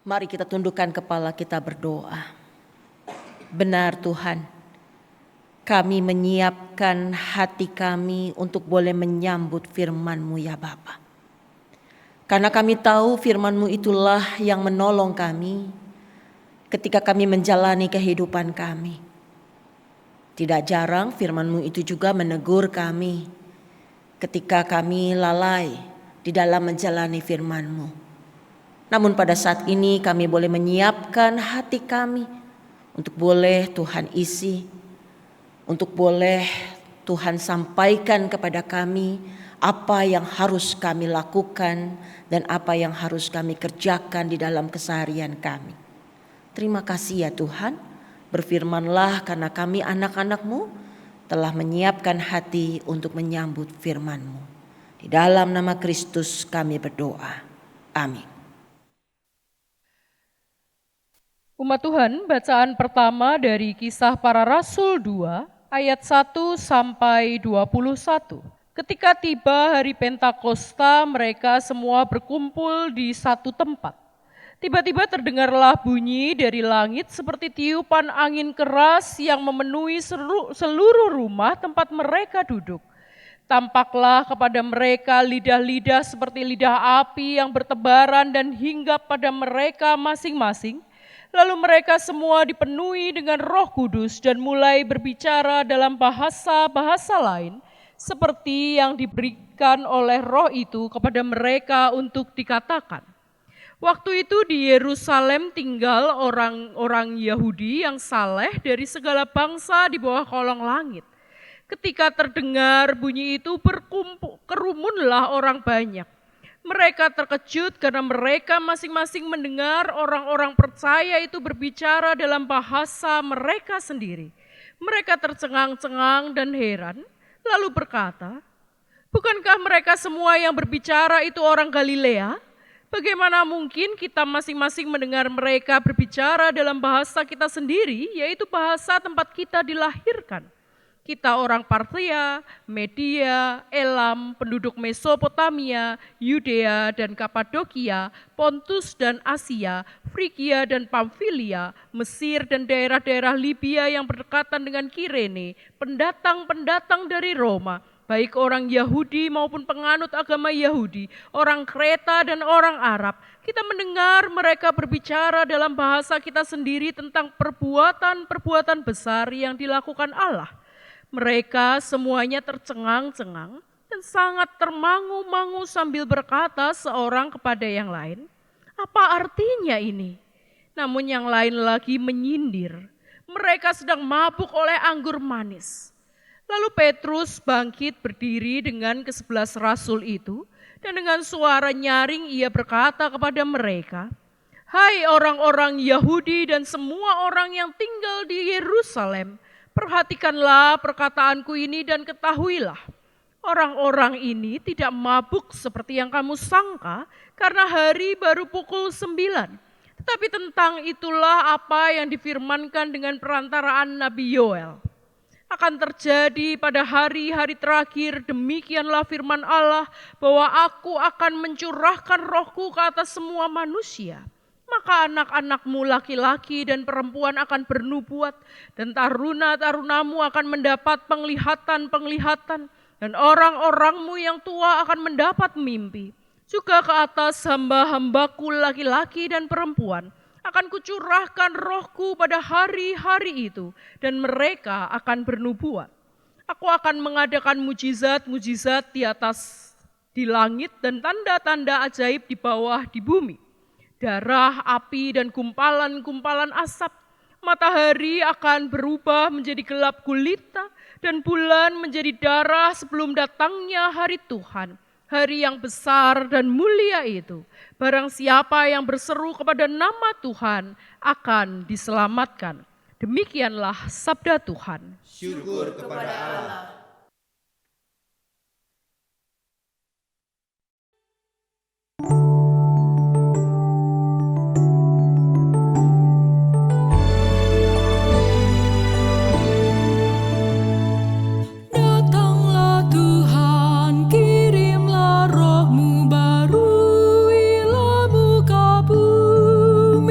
Mari kita tundukkan kepala kita berdoa. Benar Tuhan, kami menyiapkan hati kami untuk boleh menyambut firman-Mu ya Bapa. Karena kami tahu firman-Mu itulah yang menolong kami ketika kami menjalani kehidupan kami. Tidak jarang firman-Mu itu juga menegur kami ketika kami lalai di dalam menjalani firman-Mu. Namun pada saat ini kami boleh menyiapkan hati kami untuk boleh Tuhan isi, untuk boleh Tuhan sampaikan kepada kami apa yang harus kami lakukan dan apa yang harus kami kerjakan di dalam keseharian kami. Terima kasih ya Tuhan, berfirmanlah karena kami anak-anak-Mu telah menyiapkan hati untuk menyambut firman-Mu. Di dalam nama Kristus kami berdoa. Amin. Umat Tuhan, bacaan pertama dari Kisah Para Rasul 2 ayat 1 sampai 21. Ketika tiba hari Pentakosta, mereka semua berkumpul di satu tempat. Tiba-tiba terdengarlah bunyi dari langit seperti tiupan angin keras yang memenuhi seluruh rumah tempat mereka duduk. Tampaklah kepada mereka lidah-lidah seperti lidah api yang bertebaran dan hinggap pada mereka masing-masing. Lalu mereka semua dipenuhi dengan Roh Kudus dan mulai berbicara dalam bahasa-bahasa lain seperti yang diberikan oleh Roh itu kepada mereka untuk dikatakan. Waktu itu di Yerusalem tinggal orang-orang Yahudi yang saleh dari segala bangsa di bawah kolong langit. Ketika terdengar bunyi itu kerumunlah orang banyak. Mereka terkejut karena mereka masing-masing mendengar orang-orang percaya itu berbicara dalam bahasa mereka sendiri. Mereka tercengang-cengang dan heran, lalu berkata, "Bukankah mereka semua yang berbicara itu orang Galilea? Bagaimana mungkin kita masing-masing mendengar mereka berbicara dalam bahasa kita sendiri, yaitu bahasa tempat kita dilahirkan? Kita orang Parthia, Media, Elam, penduduk Mesopotamia, Yudea dan Kapadokia, Pontus dan Asia, Frigia dan Pamfilia, Mesir dan daerah-daerah Libya yang berdekatan dengan Kirene, pendatang-pendatang dari Roma, baik orang Yahudi maupun penganut agama Yahudi, orang Kreta dan orang Arab. Kita mendengar mereka berbicara dalam bahasa kita sendiri tentang perbuatan-perbuatan besar yang dilakukan Allah. Mereka semuanya tercengang-cengang dan sangat termangu-mangu sambil berkata seorang kepada yang lain, "Apa artinya ini?" Namun yang lain lagi menyindir, "Mereka sedang mabuk oleh anggur manis." Lalu Petrus bangkit berdiri dengan ke-11 rasul itu, dan dengan suara nyaring ia berkata kepada mereka, "Hai orang-orang Yahudi dan semua orang yang tinggal di Yerusalem, perhatikanlah perkataanku ini dan ketahuilah, orang-orang ini tidak mabuk seperti yang kamu sangka karena hari baru pukul 9. Tetapi tentang itulah apa yang difirmankan dengan perantaraan Nabi Yoel. Akan terjadi pada hari-hari terakhir, demikianlah firman Allah, bahwa aku akan mencurahkan rohku ke atas semua manusia. Maka anak-anakmu laki-laki dan perempuan akan bernubuat, dan taruna-tarunamu akan mendapat penglihatan-penglihatan, dan orang-orangmu yang tua akan mendapat mimpi. Juga ke atas hamba-hambaku laki-laki dan perempuan akan kucurahkan rohku pada hari-hari itu, dan mereka akan bernubuat. Aku akan mengadakan mujizat-mujizat di langit dan tanda-tanda ajaib di bawah di bumi. Darah, api, dan gumpalan-gumpalan asap. Matahari akan berubah menjadi gelap gulita, dan bulan menjadi darah sebelum datangnya hari Tuhan, hari yang besar dan mulia itu. Barang siapa yang berseru kepada nama Tuhan akan diselamatkan. Demikianlah sabda Tuhan. Syukur kepada Allah. Kirimlah roh-Mu baru, ilmu kabur.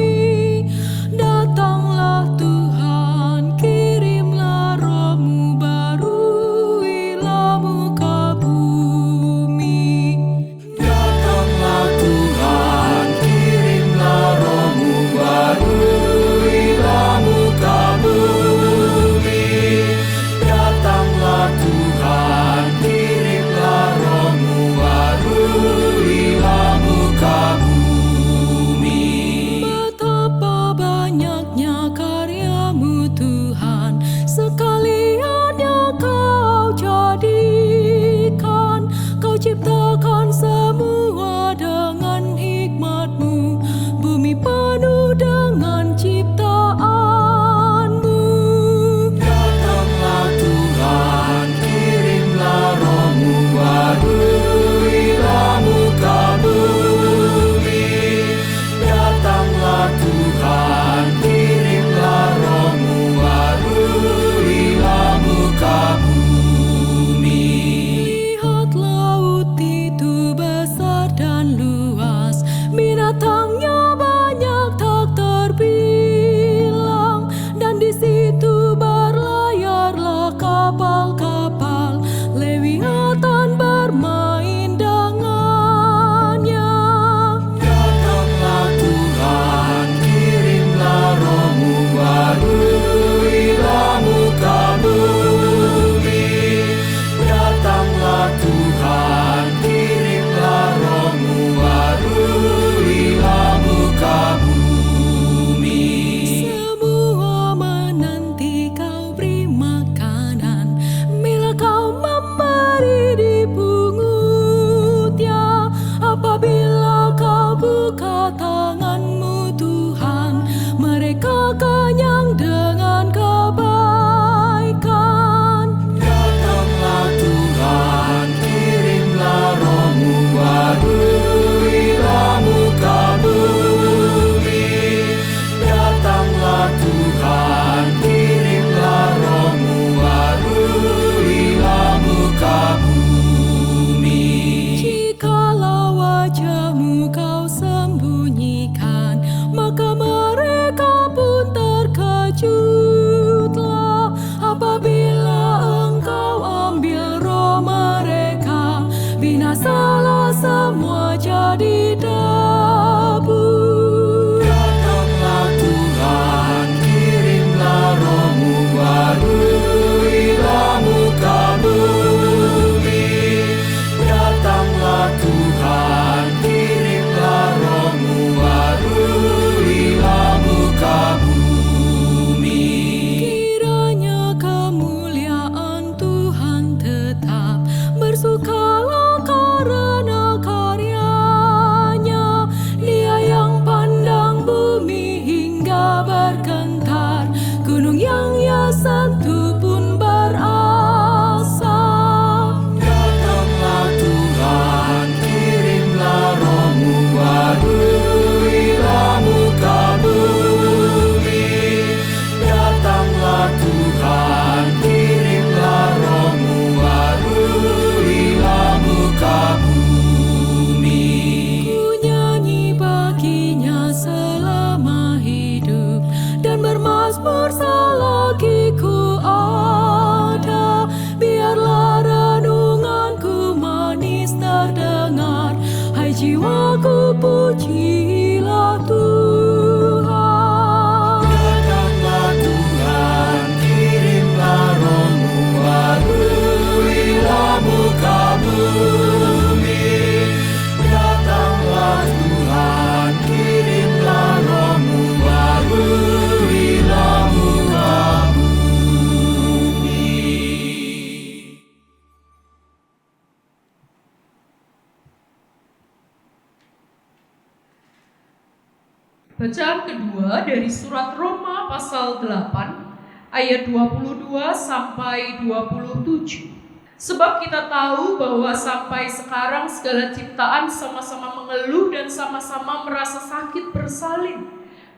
Bacaan kedua dari surat Roma pasal 8 ayat 22 sampai 27. Sebab kita tahu bahwa sampai sekarang segala ciptaan sama-sama mengeluh dan sama-sama merasa sakit bersalin.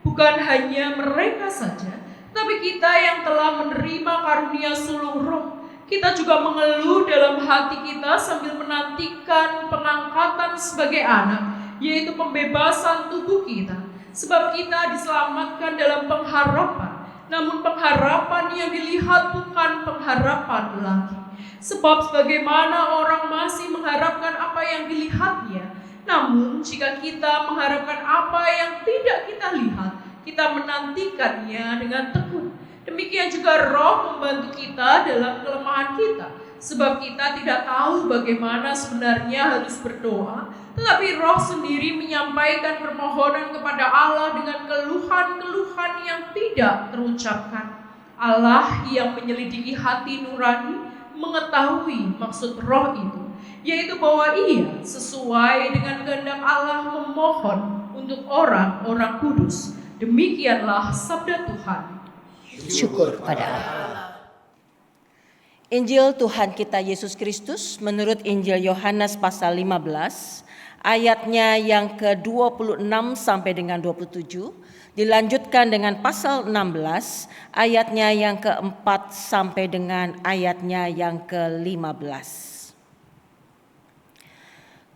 Bukan hanya mereka saja, tapi kita yang telah menerima karunia sulung roh, kita juga mengeluh dalam hati kita sambil menantikan pengangkatan sebagai anak, yaitu pembebasan tubuh kita. Sebab kita diselamatkan dalam pengharapan, namun pengharapan yang dilihat bukan pengharapan lagi. Sebab sebagaimana orang masih mengharapkan apa yang dilihatnya, namun jika kita mengharapkan apa yang tidak kita lihat, kita menantikannya dengan tekun. Demikian juga Roh membantu kita dalam kelemahan kita. Sebab kita tidak tahu bagaimana sebenarnya harus berdoa, tetapi Roh sendiri menyampaikan permohonan kepada Allah dengan keluhan-keluhan yang tidak terucapkan. Allah yang menyelidiki hati nurani mengetahui maksud Roh itu, yaitu bahwa Ia sesuai dengan kehendak Allah memohon untuk orang-orang kudus. Demikianlah sabda Tuhan. Syukur pada Allah. Injil Tuhan kita Yesus Kristus menurut Injil Yohanes pasal 15 ayatnya yang ke-26 sampai dengan 27, dilanjutkan dengan pasal 16 ayatnya yang ke-4 sampai dengan ayatnya yang ke-15.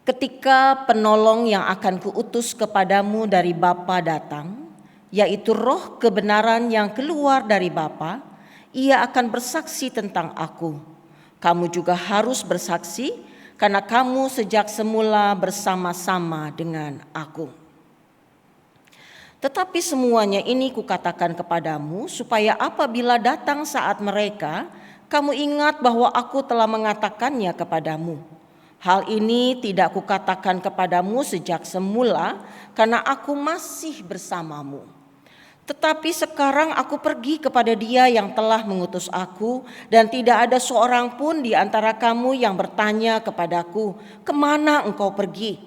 Ketika penolong yang akan kuutus kepadamu dari Bapa datang, yaitu Roh kebenaran yang keluar dari Bapa, Ia akan bersaksi tentang aku. Kamu juga harus bersaksi karena kamu sejak semula bersama-sama dengan aku. Tetapi semuanya ini kukatakan kepadamu supaya apabila datang saat mereka, kamu ingat bahwa aku telah mengatakannya kepadamu. Hal ini tidak kukatakan kepadamu sejak semula karena aku masih bersamamu. Tetapi sekarang aku pergi kepada Dia yang telah mengutus aku, dan tidak ada seorang pun di antara kamu yang bertanya kepadaku, "Kemana engkau pergi?"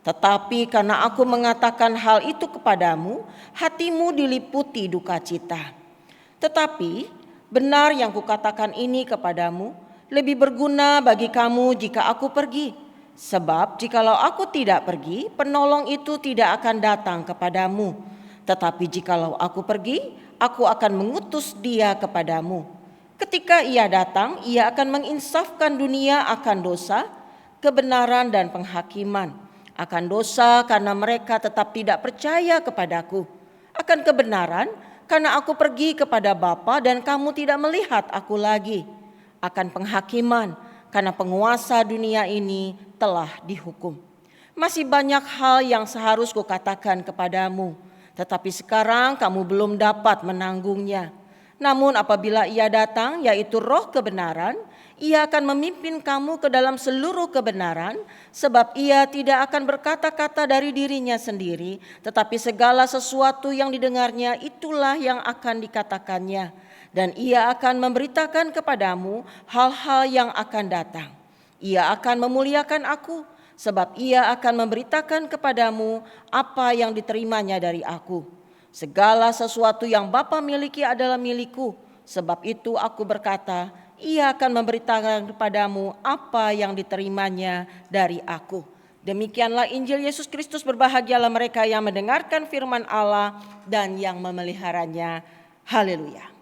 Tetapi karena aku mengatakan hal itu kepadamu, hatimu diliputi duka cita. Tetapi benar yang kukatakan ini kepadamu, lebih berguna bagi kamu jika aku pergi. Sebab jikalau aku tidak pergi, penolong itu tidak akan datang kepadamu. Tetapi jikalau aku pergi, aku akan mengutus Dia kepadamu. Ketika Ia datang, Ia akan menginsafkan dunia akan dosa, kebenaran dan penghakiman. Akan dosa karena mereka tetap tidak percaya kepadaku. Akan kebenaran karena aku pergi kepada Bapa dan kamu tidak melihat aku lagi. Akan penghakiman karena penguasa dunia ini telah dihukum. Masih banyak hal yang seharus kukatakan kepadamu, tetapi sekarang kamu belum dapat menanggungnya. Namun apabila Ia datang, yaitu Roh kebenaran, Ia akan memimpin kamu ke dalam seluruh kebenaran, sebab Ia tidak akan berkata-kata dari dirinya sendiri, tetapi segala sesuatu yang didengarnya itulah yang akan dikatakannya. Dan Ia akan memberitakan kepadamu hal-hal yang akan datang. Ia akan memuliakan aku, sebab Ia akan memberitakan kepadamu apa yang diterimanya dari aku. Segala sesuatu yang Bapa miliki adalah milikku. Sebab itu aku berkata, Ia akan memberitakan kepadamu apa yang diterimanya dari aku. Demikianlah Injil Yesus Kristus. Berbahagialah mereka yang mendengarkan firman Allah dan yang memeliharanya. Haleluya.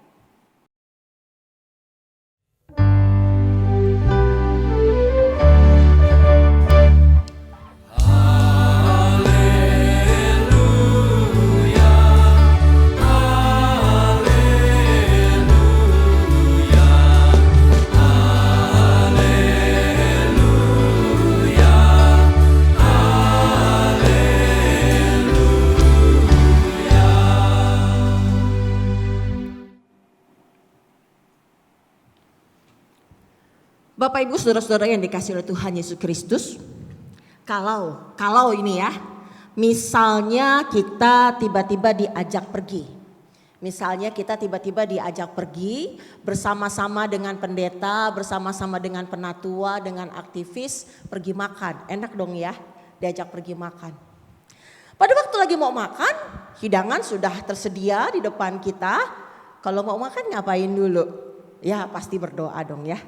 Bapak Ibu saudara-saudara yang dikasihi oleh Tuhan Yesus Kristus, kalau ini ya, misalnya kita tiba-tiba diajak pergi. Misalnya kita tiba-tiba diajak pergi bersama-sama dengan pendeta, bersama-sama dengan penatua, dengan aktivis, pergi makan. Enak dong ya, diajak pergi makan. Pada waktu lagi mau makan, hidangan sudah tersedia di depan kita. Kalau mau makan ngapain dulu? Ya pasti berdoa dong ya.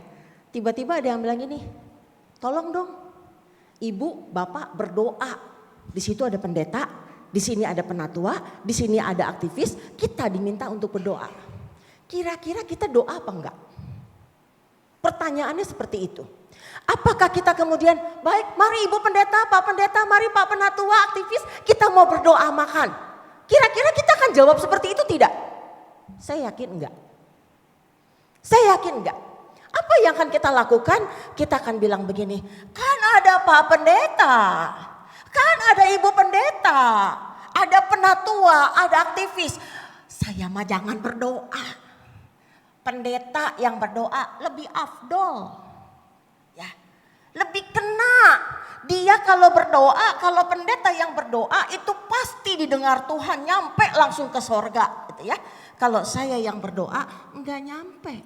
Tiba-tiba ada yang bilang gini, tolong dong ibu, bapak berdoa. Di situ ada pendeta, di sini ada penatua, di sini ada aktivis. Kita diminta untuk berdoa. Kira-kira kita doa apa enggak? Pertanyaannya seperti itu. Apakah kita kemudian, baik mari ibu pendeta, pak pendeta, mari pak penatua, aktivis, kita mau berdoa makan. Kira-kira kita akan jawab seperti itu tidak? Saya yakin enggak. Saya yakin enggak. Apa yang akan kita lakukan? Kita akan bilang begini, kan ada pak pendeta, kan ada ibu pendeta, ada penatua, ada aktivis. Saya mah jangan berdoa. Pendeta yang berdoa lebih afdol. Ya, lebih kena. Dia kalau berdoa, kalau pendeta yang berdoa itu pasti didengar Tuhan, nyampe langsung ke sorga gitu ya. Kalau saya yang berdoa enggak nyampe.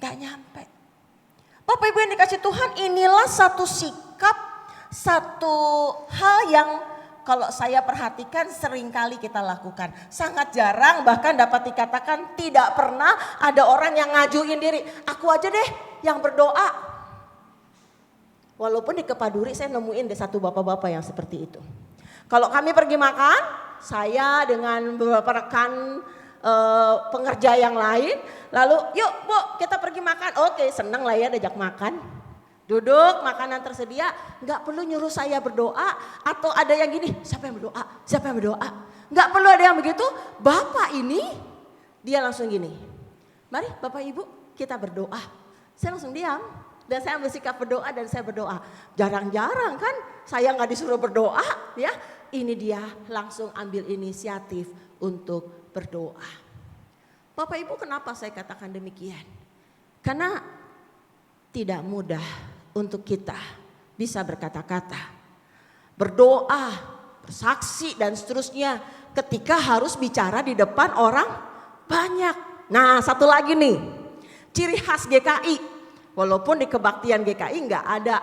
Enggak nyampe. Bapak Ibu yang dikasih Tuhan, inilah satu sikap, satu hal yang kalau saya perhatikan seringkali kita lakukan. Sangat jarang, bahkan dapat dikatakan tidak pernah ada orang yang ngajuin diri. Aku aja deh yang berdoa. Walaupun di Kepaduri saya nemuin deh satu bapak-bapak yang seperti itu. Kalau kami pergi makan, saya dengan beberapa rekan pengerja yang lain. Lalu yuk bu kita pergi makan. Oke, seneng lah ya diajak makan. Duduk, makanan tersedia, nggak perlu nyuruh saya berdoa atau ada yang gini, siapa yang berdoa, siapa yang berdoa. Nggak perlu ada yang begitu, bapak ini dia langsung gini, mari bapak ibu kita berdoa. Saya langsung diam dan saya ambil sikap berdoa dan saya berdoa. Jarang-jarang kan saya nggak disuruh berdoa ya, ini dia langsung ambil inisiatif untuk berdoa. Bapak ibu kenapa saya katakan demikian? Karena tidak mudah untuk kita bisa berkata-kata, berdoa, bersaksi dan seterusnya ketika harus bicara di depan orang banyak. Nah satu lagi nih, ciri khas GKI. Walaupun di kebaktian GKI nggak ada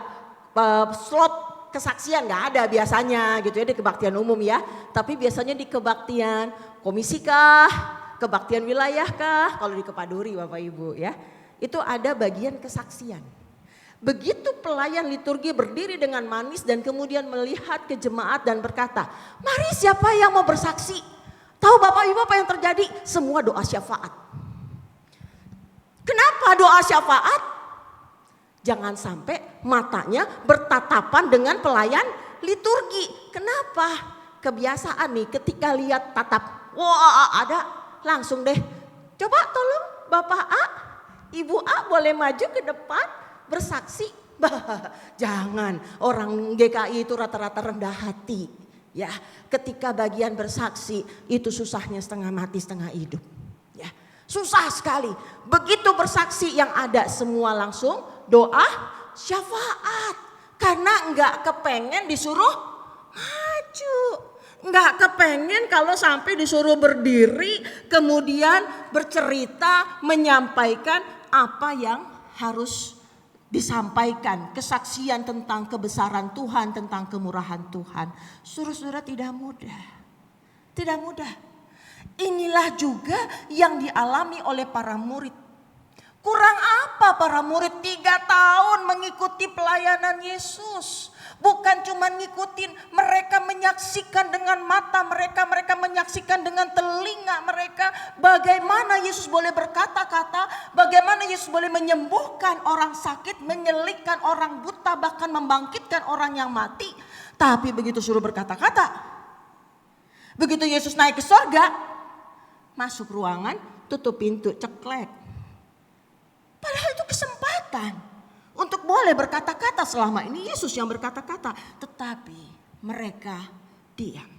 slot kesaksian, nggak ada biasanya gitu ya di kebaktian umum ya. Tapi biasanya di kebaktian komisi kah, kebaktian wilayah kah, kalau di Kepaduri Bapak Ibu ya. Itu ada bagian kesaksian. Begitu pelayan liturgi berdiri dengan manis dan kemudian melihat ke jemaat dan berkata, mari siapa yang mau bersaksi? Tahu Bapak Ibu apa yang terjadi? Semua doa syafaat. Kenapa doa syafaat? Jangan sampai matanya bertatapan dengan pelayan liturgi. Kenapa? Kebiasaan nih ketika lihat tatap, wah ada langsung deh. Coba tolong Bapak A, Ibu A boleh maju ke depan bersaksi. Bah, jangan, orang GKI itu rata-rata rendah hati. Ya, ketika bagian bersaksi itu susahnya setengah mati setengah hidup. Ya, susah sekali. Begitu bersaksi yang ada semua langsung doa syafaat. Karena enggak kepengen disuruh maju. Enggak kepengen kalau sampai disuruh berdiri kemudian bercerita menyampaikan apa yang harus disampaikan, kesaksian tentang kebesaran Tuhan, tentang kemurahan Tuhan. Saudara-saudara tidak mudah. Tidak mudah. Inilah juga yang dialami oleh para murid. Kurang apa para murid 3 tahun mengikuti pelayanan Yesus. Bukan cuma ngikutin, mereka menyaksikan dengan mata mereka, mereka menyaksikan dengan telinga mereka. Bagaimana Yesus boleh berkata-kata, bagaimana Yesus boleh menyembuhkan orang sakit, menyelipkan orang buta, bahkan membangkitkan orang yang mati. Tapi begitu suruh berkata-kata, begitu Yesus naik ke sorga, masuk ruangan, tutup pintu, ceklek. Padahal itu kesempatan untuk boleh berkata-kata, selama ini Yesus yang berkata-kata. Tetapi mereka diam.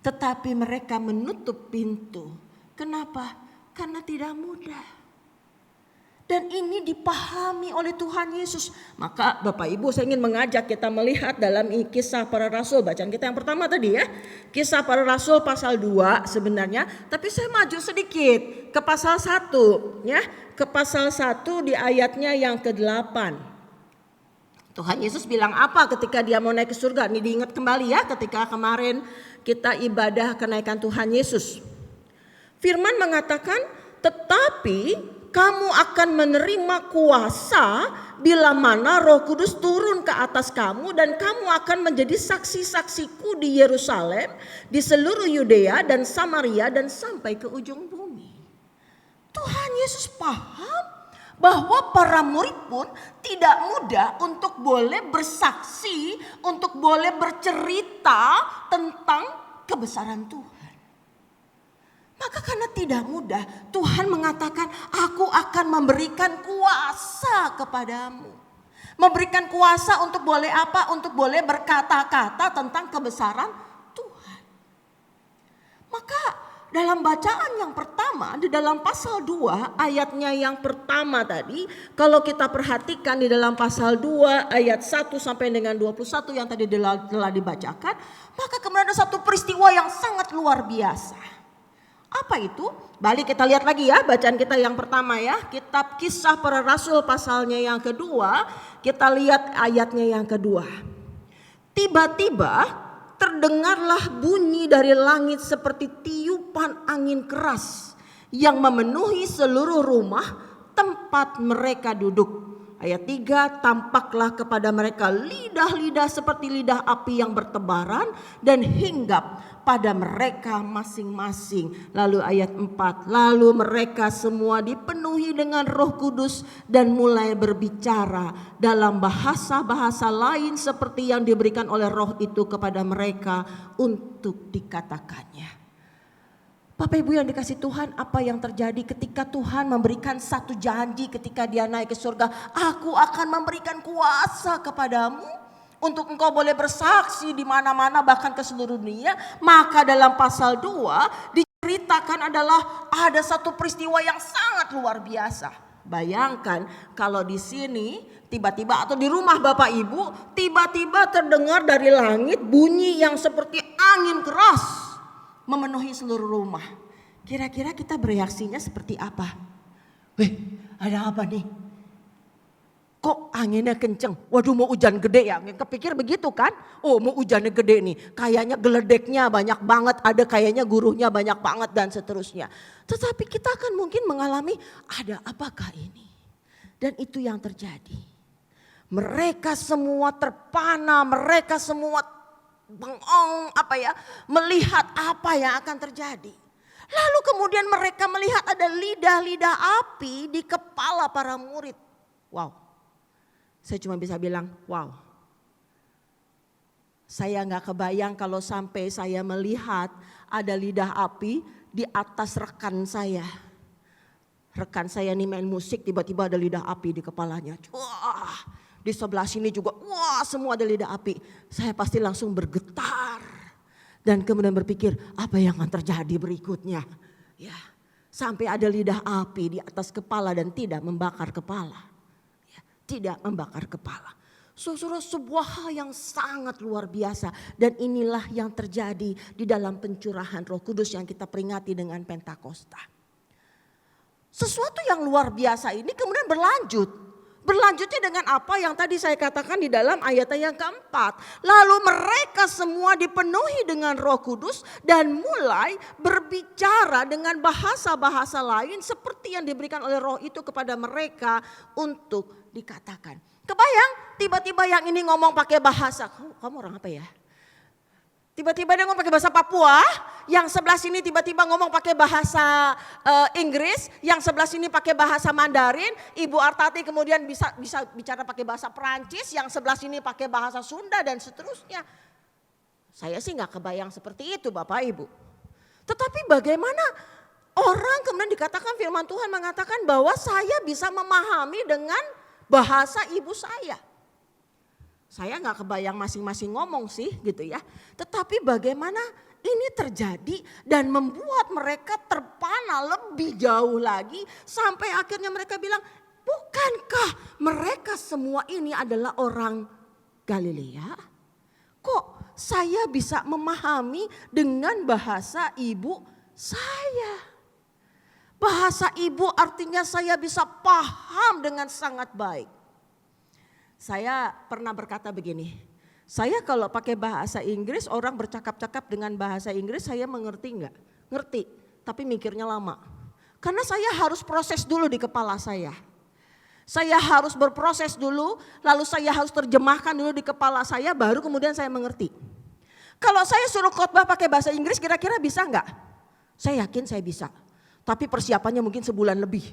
Tetapi mereka menutup pintu. Kenapa? Karena tidak mudah. Dan ini dipahami oleh Tuhan Yesus. Maka Bapak Ibu saya ingin mengajak kita melihat dalam Kisah Para Rasul. Bacaan kita yang pertama tadi ya. Kisah Para Rasul pasal 2 sebenarnya. Tapi saya maju sedikit ke pasal 1 ya. Ke pasal 1 di ayatnya yang ke-8. Tuhan Yesus bilang apa ketika dia mau naik ke surga? Ini diingat kembali ya ketika kemarin kita ibadah kenaikan Tuhan Yesus. Firman mengatakan, tetapi kamu akan menerima kuasa bila mana Roh Kudus turun ke atas kamu dan kamu akan menjadi saksi-saksiku di Yerusalem, di seluruh Yudea dan Samaria dan sampai ke ujung bumi. Tuhan Yesus paham bahwa para murid pun tidak mudah untuk boleh bersaksi, untuk boleh bercerita tentang kebesaran Tuhan. Maka karena tidak mudah, Tuhan mengatakan, aku akan memberikan kuasa kepadamu. Memberikan kuasa untuk boleh apa? Untuk boleh berkata-kata tentang kebesaran Tuhan. Maka dalam bacaan yang pertama, di dalam pasal 2 ayatnya yang pertama tadi, kalau kita perhatikan di dalam pasal 2 ayat 1 sampai dengan 21 yang tadi telah dibacakan, maka kemudian ada satu peristiwa yang sangat luar biasa. Apa itu? Balik kita lihat lagi ya bacaan kita yang pertama ya. Kitab Kisah Para Rasul pasalnya yang kedua, kita lihat ayatnya yang kedua. Tiba-tiba terdengarlah bunyi dari langit seperti tiupan angin keras yang memenuhi seluruh rumah tempat mereka duduk. Ayat 3, tampaklah kepada mereka lidah-lidah seperti lidah api yang bertebaran dan hinggap pada mereka masing-masing. Lalu ayat 4, lalu mereka semua dipenuhi dengan Roh Kudus dan mulai berbicara dalam bahasa-bahasa lain seperti yang diberikan oleh Roh itu kepada mereka untuk dikatakannya. Bapak Ibu yang dikasih Tuhan, apa yang terjadi ketika Tuhan memberikan satu janji ketika dia naik ke surga? Aku akan memberikan kuasa kepadamu untuk engkau boleh bersaksi di mana-mana bahkan ke seluruh dunia. Maka dalam pasal 2 diceritakan adalah ada satu peristiwa yang sangat luar biasa. Bayangkan kalau di sini tiba-tiba atau di rumah Bapak Ibu tiba-tiba terdengar dari langit bunyi yang seperti angin keras memenuhi seluruh rumah. Kira-kira kita bereaksinya seperti apa? Weh, ada apa nih? Kok anginnya kenceng? Waduh, mau hujan gede ya? Kepikir begitu kan? Oh, mau hujannya gede nih. Kayaknya geledeknya banyak banget, ada kayaknya guruhnya banyak banget dan seterusnya. Tetapi kita akan mungkin mengalami, ada apakah ini? Dan itu yang terjadi. Mereka semua terpana, mereka semua bengong melihat apa yang akan terjadi. Lalu kemudian mereka melihat ada lidah-lidah api di kepala para murid. Wow, saya cuma bisa bilang wow. Saya gak kebayang kalau sampai saya melihat ada lidah api di atas rekan saya. Rekan saya nih main musik, tiba-tiba ada lidah api di kepalanya. Wah. Di sebelah sini juga, wah semua ada lidah api. Saya pasti langsung bergetar. Dan kemudian berpikir, apa yang akan terjadi berikutnya? Ya, sampai ada lidah api di atas kepala dan tidak membakar kepala. Ya, tidak membakar kepala. Saudara, sebuah hal yang sangat luar biasa. Dan inilah yang terjadi di dalam pencurahan Roh Kudus yang kita peringati dengan Pentakosta. Sesuatu yang luar biasa ini kemudian berlanjut. Berlanjutnya dengan apa yang tadi saya katakan di dalam ayat yang keempat. Lalu mereka semua dipenuhi dengan Roh Kudus dan mulai berbicara dengan bahasa-bahasa lain seperti yang diberikan oleh Roh itu kepada mereka untuk dikatakan. Kebayang tiba-tiba yang ini ngomong pakai bahasa, kamu orang apa ya? Tiba-tiba dia ngomong pakai bahasa Papua, yang sebelah sini tiba-tiba ngomong pakai bahasa Inggris, yang sebelah sini pakai bahasa Mandarin, Ibu Artati kemudian bisa bicara pakai bahasa Perancis, yang sebelah sini pakai bahasa Sunda dan seterusnya. Saya sih nggak kebayang seperti itu Bapak Ibu. Tetapi bagaimana orang kemudian dikatakan firman Tuhan mengatakan bahwa saya bisa memahami dengan bahasa ibu saya. Saya nggak kebayang masing-masing ngomong sih gitu ya. Tetapi bagaimana ini terjadi dan membuat mereka terpana lebih jauh lagi. Sampai akhirnya mereka bilang, bukankah mereka semua ini adalah orang Galilea? Kok saya bisa memahami dengan bahasa ibu saya? Bahasa ibu artinya saya bisa paham dengan sangat baik. Saya pernah berkata begini, saya kalau pakai bahasa Inggris, orang bercakap-cakap dengan bahasa Inggris, saya mengerti enggak? Ngerti, tapi mikirnya lama. Karena saya harus proses dulu di kepala saya. Saya harus berproses dulu, lalu saya harus terjemahkan dulu di kepala saya, baru kemudian saya mengerti. Kalau saya suruh khotbah pakai bahasa Inggris, kira-kira bisa enggak? Saya yakin saya bisa, tapi persiapannya mungkin sebulan lebih.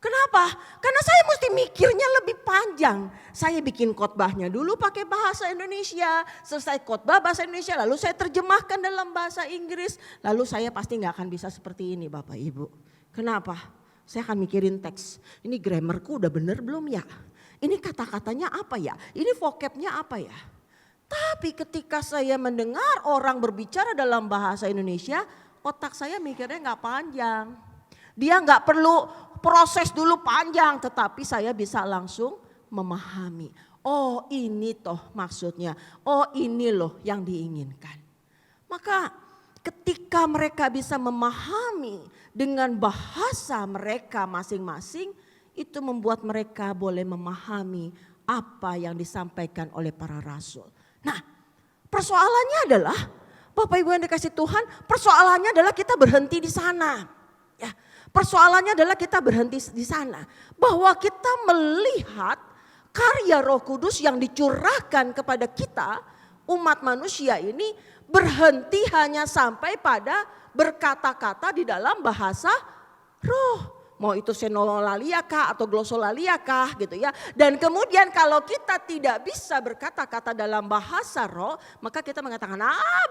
Kenapa? Karena saya mesti mikirnya lebih panjang. Saya bikin khotbahnya dulu pakai bahasa Indonesia, selesai khotbah bahasa Indonesia, lalu saya terjemahkan dalam bahasa Inggris. Lalu saya pasti gak akan bisa seperti ini Bapak Ibu. Kenapa? Saya akan mikirin teks, ini grammarku udah bener belum ya? Ini kata-katanya apa ya? Ini vocabnya apa ya? Tapi ketika saya mendengar orang berbicara dalam bahasa Indonesia, otak saya mikirnya gak panjang. Dia gak perlu proses dulu panjang, tetapi saya bisa langsung memahami. Oh ini toh maksudnya, oh ini loh yang diinginkan. Maka ketika mereka bisa memahami dengan bahasa mereka masing-masing, itu membuat mereka boleh memahami apa yang disampaikan oleh para rasul. Nah, persoalannya adalah, Bapak Ibu yang dikasih Tuhan, persoalannya adalah kita berhenti di sana. Ya, persoalannya adalah kita berhenti di sana. Bahwa kita melihat karya Roh Kudus yang dicurahkan kepada kita, umat manusia ini berhenti hanya sampai pada berkata-kata di dalam bahasa roh. Mau itu senolalia kah atau glosolalia kah gitu ya. Dan kemudian kalau kita tidak bisa berkata-kata dalam bahasa roh, maka kita mengatakan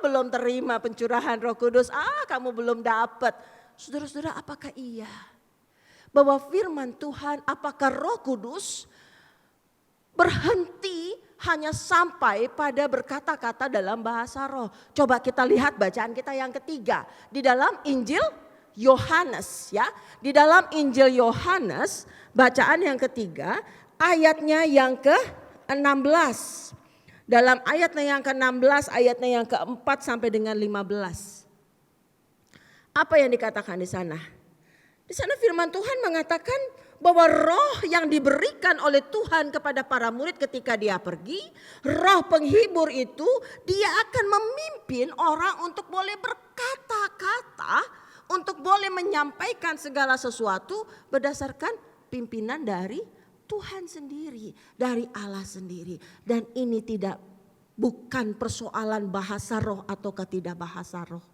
belum terima pencurahan Roh Kudus, kamu belum dapat. Saudara-saudara, apakah iya bahwa firman Tuhan, apakah Roh Kudus berhenti hanya sampai pada berkata-kata dalam bahasa roh? Coba kita lihat bacaan kita yang ketiga di dalam Injil Yohanes ya. Di dalam Injil Yohanes bacaan yang ketiga ayatnya yang ke-16. Dalam ayatnya yang ke-16, ayatnya yang ke-4 sampai dengan 15. Apa yang dikatakan di sana? Di sana firman Tuhan mengatakan bahwa roh yang diberikan oleh Tuhan kepada para murid ketika dia pergi, roh penghibur itu dia akan memimpin orang untuk boleh berkata-kata, untuk boleh menyampaikan segala sesuatu berdasarkan pimpinan dari Tuhan sendiri, dari Allah sendiri. Dan ini bukan persoalan bahasa roh atau tidak bahasa roh.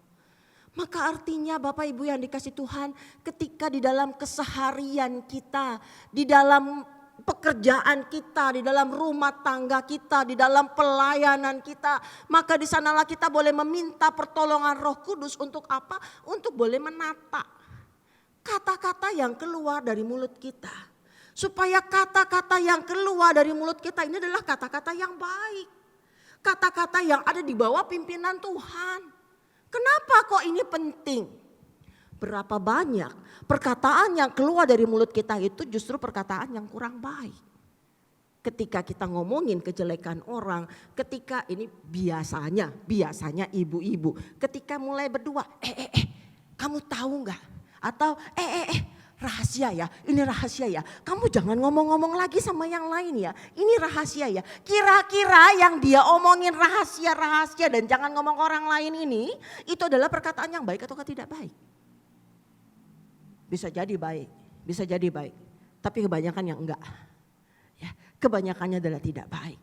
Maka artinya Bapak Ibu yang dikasih Tuhan, ketika di dalam keseharian kita, di dalam pekerjaan kita, di dalam rumah tangga kita, di dalam pelayanan kita, maka di sanalah kita boleh meminta pertolongan Roh Kudus untuk apa? Untuk boleh menata kata-kata yang keluar dari mulut kita. Supaya kata-kata yang keluar dari mulut kita ini adalah kata-kata yang baik. Kata-kata yang ada di bawah pimpinan Tuhan. Kenapa kok ini penting? Berapa banyak perkataan yang keluar dari mulut kita itu justru perkataan yang kurang baik. Ketika kita ngomongin kejelekan orang, ketika ini biasanya ibu-ibu, ketika mulai berdua, kamu tahu nggak? Atau rahasia ya, ini rahasia ya. Kamu jangan ngomong-ngomong lagi sama yang lain ya. Ini rahasia ya. Kira-kira yang dia omongin rahasia-rahasia dan jangan ngomong orang lain ini, itu adalah perkataan yang baik atau tidak baik? Bisa jadi baik, bisa jadi baik. Tapi kebanyakan yang enggak. Ya, kebanyakannya adalah tidak baik.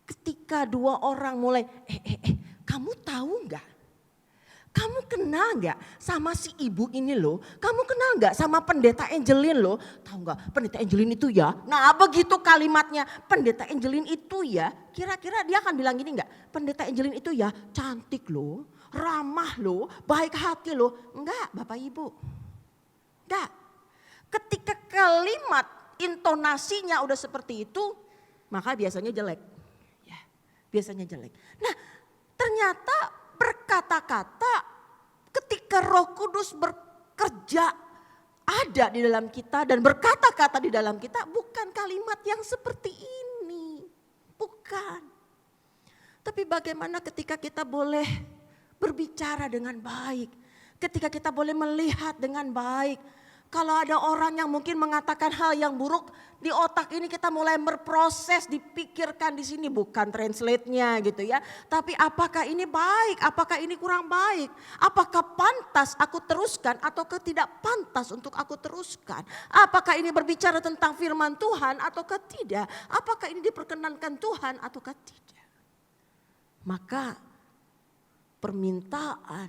Ketika dua orang mulai, kamu tahu enggak? Kamu kenal gak sama si ibu ini loh? Kamu kenal gak sama pendeta Angelin loh? Tahu gak pendeta Angelin itu ya? Nah begitu kalimatnya pendeta Angelin itu ya. Kira-kira dia akan bilang gini gak? Pendeta Angelin itu ya cantik loh, ramah loh, baik hati loh. Enggak Bapak Ibu. Enggak. Ketika kalimat intonasinya udah seperti itu, maka biasanya jelek. Ya, biasanya jelek. Nah ternyata berkata-kata ketika Roh Kudus bekerja ada di dalam kita dan berkata-kata di dalam kita bukan kalimat yang seperti ini. Bukan. Tapi bagaimana ketika kita boleh berbicara dengan baik. Ketika kita boleh melihat dengan baik. Kalau ada orang yang mungkin mengatakan hal yang buruk, di otak ini kita mulai berproses, dipikirkan di sini, bukan translate-nya gitu ya. Tapi apakah ini baik, apakah ini kurang baik? Apakah pantas aku teruskan atau tidak pantas untuk aku teruskan? Apakah ini berbicara tentang firman Tuhan atau tidak? Apakah ini diperkenankan Tuhan atau tidak? Maka permintaan,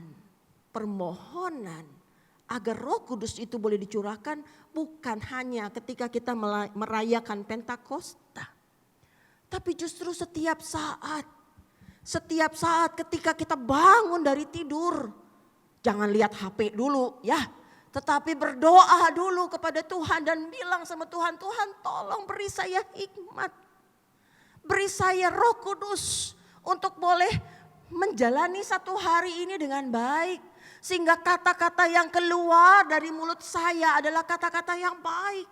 permohonan agar Roh Kudus itu boleh dicurahkan bukan hanya ketika kita merayakan Pentakosta. Tapi justru setiap saat ketika kita bangun dari tidur. Jangan lihat HP dulu ya. Tetapi berdoa dulu kepada Tuhan dan bilang sama Tuhan, Tuhan tolong beri saya hikmat. Beri saya Roh Kudus untuk boleh menjalani satu hari ini dengan baik. Sehingga kata-kata yang keluar dari mulut saya adalah kata-kata yang baik.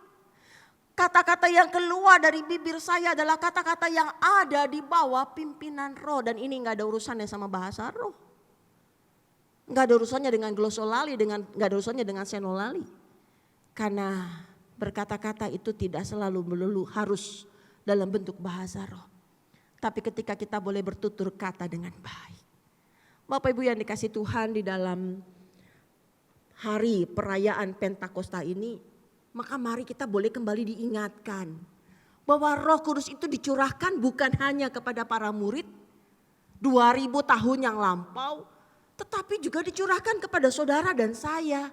Kata-kata yang keluar dari bibir saya adalah kata-kata yang ada di bawah pimpinan roh. Dan ini gak ada urusannya sama bahasa roh. Gak ada urusannya dengan glosolali, gak ada urusannya dengan senolali. Karena berkata-kata itu tidak selalu melulu harus dalam bentuk bahasa roh. Tapi ketika kita boleh bertutur kata dengan baik. Bapak Ibu yang dikasih Tuhan, di dalam hari perayaan Pentakosta ini, maka mari kita boleh kembali diingatkan bahwa Roh Kudus itu dicurahkan bukan hanya kepada para murid 2000 tahun yang lampau, tetapi juga dicurahkan kepada saudara dan saya,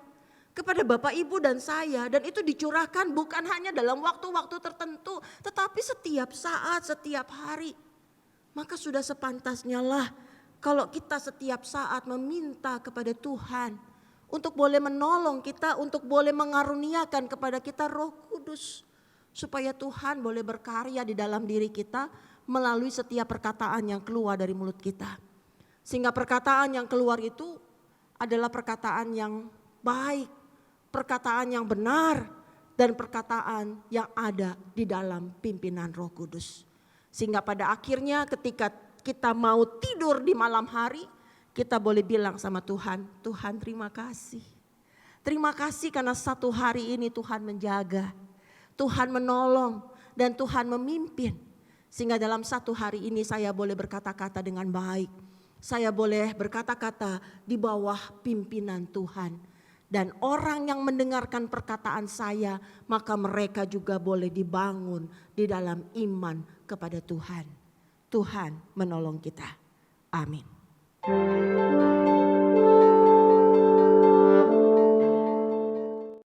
kepada Bapak Ibu dan saya, dan itu dicurahkan bukan hanya dalam waktu-waktu tertentu, tetapi setiap saat, setiap hari. Maka sudah sepantasnya lah kalau kita setiap saat meminta kepada Tuhan untuk boleh menolong kita, untuk boleh mengaruniakan kepada kita Roh Kudus. Supaya Tuhan boleh berkarya di dalam diri kita melalui setiap perkataan yang keluar dari mulut kita. Sehingga perkataan yang keluar itu adalah perkataan yang baik, perkataan yang benar, dan perkataan yang ada di dalam pimpinan Roh Kudus. Sehingga pada akhirnya ketika kita mau tidur di malam hari, kita boleh bilang sama Tuhan, Tuhan terima kasih. Terima kasih karena satu hari ini Tuhan menjaga, Tuhan menolong, dan Tuhan memimpin. Sehingga dalam satu hari ini saya boleh berkata-kata dengan baik. Saya boleh berkata-kata di bawah pimpinan Tuhan. Dan orang yang mendengarkan perkataan saya, maka mereka juga boleh dibangun di dalam iman kepada Tuhan. Tuhan menolong kita. Amin.